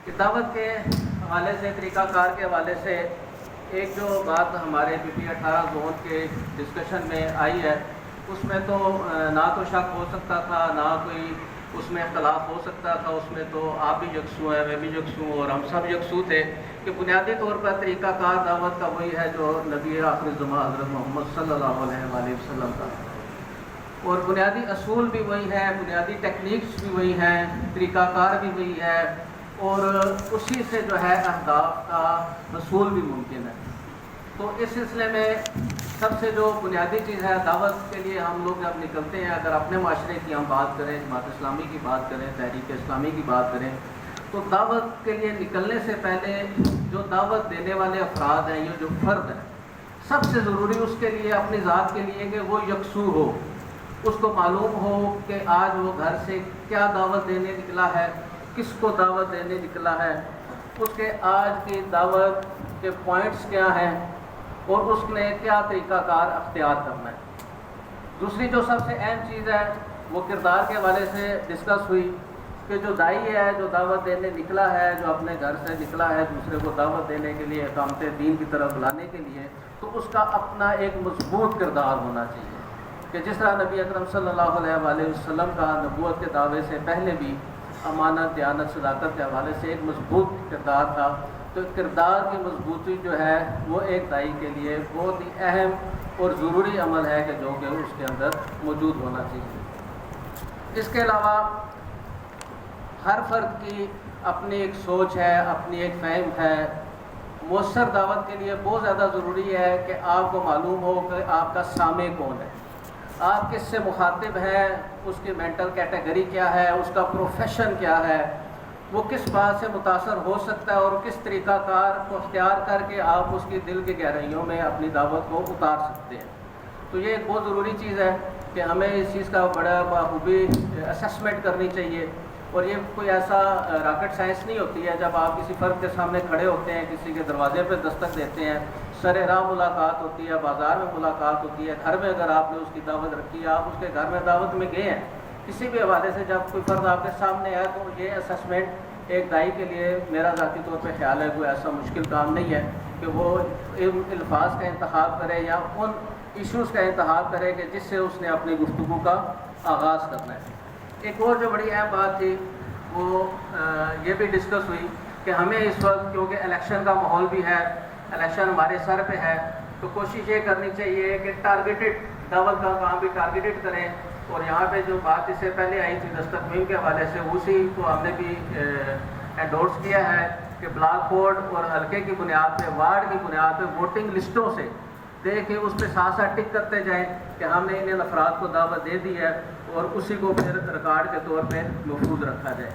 کہ دعوت کے حوالے سے، طریقہ کار کے حوالے سے ایک جو بات ہمارے PP18 زون کے ڈسکشن میں آئی ہے، اس میں تو نہ تو شک ہو سکتا تھا، نہ کوئی اس میں اختلاف ہو سکتا تھا. اس میں تو آپ بھی یکسو ہیں، میں بھی یکسو ہوں، اور ہم سب یکسو تھے کہ بنیادی طور پر طریقہ کار دعوت کا وہی ہے جو نبی آخر الزمان حضرت محمد صلی اللہ علیہ وآلہ وسلم کا، اور بنیادی اصول بھی وہی ہیں، بنیادی ٹیکنیکس بھی وہی ہیں، طریقہ کار بھی وہی ہے، اور اسی سے جو ہے اہداف کا حصول بھی ممکن ہے. تو اس سلسلے میں سب سے جو بنیادی چیز ہے، دعوت کے لیے ہم لوگ جب نکلتے ہیں، اگر اپنے معاشرے کی ہم بات کریں، جماعت اسلامی کی بات کریں، تحریک اسلامی کی بات کریں، تو دعوت کے لیے نکلنے سے پہلے جو دعوت دینے والے افراد ہیں، یہ جو فرد ہے، سب سے ضروری اس کے لیے، اپنی ذات کے لیے، کہ وہ یکسو ہو، اس کو معلوم ہو کہ آج وہ گھر سے کیا دعوت دینے نکلا ہے، کس کو دعوت دینے نکلا ہے، اس کے آج کی دعوت کے پوائنٹس کیا ہیں، اور اس نے کیا طریقہ کار اختیار کرنا ہے. دوسری جو سب سے اہم چیز ہے وہ کردار کے حوالے سے ڈسکس ہوئی کہ جو داعی ہے، جو دعوت دینے نکلا ہے، جو اپنے گھر سے نکلا ہے دوسرے کو دعوت دینے کے لیے، اقامت دین کی طرف بلانے کے لیے، تو اس کا اپنا ایک مضبوط کردار ہونا چاہیے. کہ جس طرح نبی اکرم صلی اللہ علیہ وآلہ وسلم کا نبوت کے دعوے سے پہلے بھی امانت، دیانت، صداقت کے حوالے سے ایک مضبوط کردار تھا، تو کردار کی مضبوطی جو ہے وہ ایک داعی کے لیے بہت ہی اہم اور ضروری عمل ہے کہ جو کہ اس کے اندر موجود ہونا چاہیے. اس کے علاوہ ہر فرد کی اپنی ایک سوچ ہے، اپنی ایک فہم ہے. مؤثر دعوت کے لیے بہت زیادہ ضروری ہے کہ آپ کو معلوم ہو کہ آپ کا سامع کون ہے، آپ کس سے مخاطب ہیں، اس کی مینٹل کیٹیگری کیا ہے، اس کا پروفیشن کیا ہے، وہ کس بات سے متاثر ہو سکتا ہے، اور کس طریقہ کار کو اختیار کر کے آپ اس کی دل کی گہرائیوں میں اپنی دعوت کو اتار سکتے ہیں. تو یہ ایک بہت ضروری چیز ہے کہ ہمیں اس چیز کا بڑا بخوبی اسسمنٹ کرنی چاہیے. اور یہ کوئی ایسا راکٹ سائنس نہیں ہوتی ہے. جب آپ کسی فرد کے سامنے کھڑے ہوتے ہیں، کسی کے دروازے پہ دستک دیتے ہیں، سر راہ ملاقات ہوتی ہے، بازار میں ملاقات ہوتی ہے، گھر میں اگر آپ نے اس کی دعوت رکھی ہے، آپ اس کے گھر میں دعوت میں گئے ہیں، کسی بھی حوالے سے جب کوئی فرد آپ کے سامنے ہے، تو یہ اسسمنٹ ایک داعی کے لیے میرا ذاتی طور پہ خیال ہے کوئی ایسا مشکل کام نہیں ہے کہ وہ ان الفاظ کا انتخاب کرے یا ان ایشوز کا انتخاب کرے کہ جس سے اس نے اپنی گفتگو کا آغاز کرنا ہے. ایک اور جو بڑی اہم بات تھی وہ یہ بھی ڈسکس ہوئی کہ ہمیں اس وقت، کیونکہ الیکشن کا ماحول بھی ہے، الیکشن ہمارے سر پہ ہے، تو کوشش یہ کرنی چاہیے کہ ٹارگیٹڈ دعوت کا کام بھی ٹارگیٹڈ کریں. اور یہاں پہ جو بات اس سے پہلے آئی تھی دستک مہم کے حوالے سے، اسی کو ہم نے بھی انڈورس کیا ہے کہ بلاک بورڈ اور حلقے کی بنیاد پہ، وارڈ کی بنیاد پہ ووٹنگ لسٹوں سے دیکھ کے اس پہ ساتھ ساتھ ٹک کرتے جائیں کہ ہم نے ان افراد کو دعوت دے دی ہے، اور اسی کو پھر ریکارڈ کے طور پہ محفوظ رکھا جائے.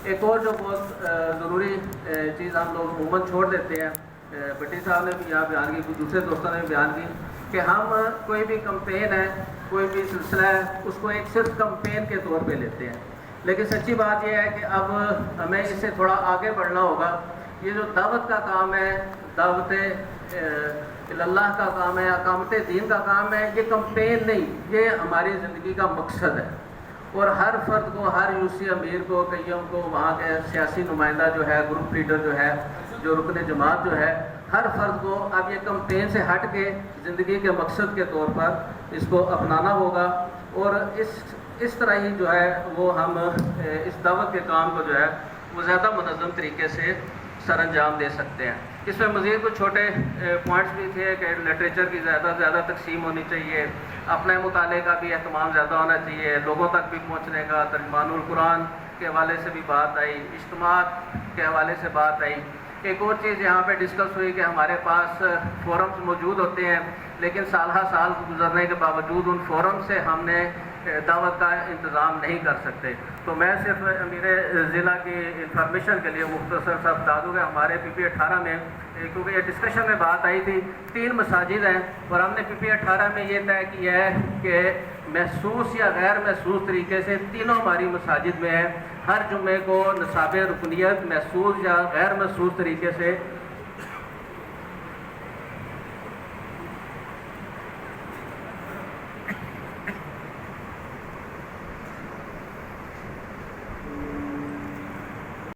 ایک اور جو بہت ضروری چیز ہم لوگ عموماً چھوڑ دیتے ہیں، بٹی صاحب نے بھی یہاں بیان کی، کچھ دوسرے دوستوں نے بھی بیان کی، کہ ہم کوئی بھی کمپین ہے، کوئی بھی سلسلہ ہے، اس کو ایک صرف کمپین کے طور پہ لیتے ہیں. لیکن سچی بات یہ ہے کہ اب ہمیں اس سے تھوڑا آگے بڑھنا ہوگا. یہ جو دعوت کا کام ہے، دعوت اللہ کا کام ہے، اقامت دین کا کام ہے، یہ کمپین نہیں، یہ ہماری زندگی کا مقصد ہے. اور ہر فرد کو، ہر یوسی امیر کو، کئیوں کو، وہاں کے سیاسی نمائندہ جو ہے، گروپ لیڈر جو ہے، جو رکن جماعت جو ہے، ہر فرد کو اب یہ کمپین سے ہٹ کے زندگی کے مقصد کے طور پر اس کو اپنانا ہوگا. اور اس طرح ہی جو ہے وہ ہم اس دعوت کے کام کو جو ہے وہ زیادہ منظم طریقے سے سر انجام دے سکتے ہیں. اس میں مزید کچھ چھوٹے پوائنٹس بھی تھے کہ لٹریچر کی زیادہ سے زیادہ تقسیم ہونی چاہیے، اپنے مطالعے کا بھی اہتمام زیادہ ہونا چاہیے، لوگوں تک بھی پہنچنے کا، ترجمان القرآن کے حوالے سے بھی بات آئی، اجتماعات کے حوالے سے بات آئی. ایک اور چیز یہاں پہ ڈسکس ہوئی کہ ہمارے پاس فورمز موجود ہوتے ہیں، لیکن سالہ سال گزرنے کے باوجود ان فورم سے ہم نے دعوت کا انتظام نہیں کر سکتے. تو میں صرف میرے ضلع کی انفارمیشن کے لیے مختصر سا بتا دوں کہ ہمارے PP18 میں، کیونکہ یہ ڈسکشن میں بات آئی تھی، 3 مساجد ہیں، اور ہم نے PP18 میں یہ طے کیا ہے کہ محسوس یا غیر محسوس طریقے سے تینوں ہماری مساجد میں ہیں. ہر جمعے کو نصاب رکنیت محسوس یا غیر محسوس طریقے سے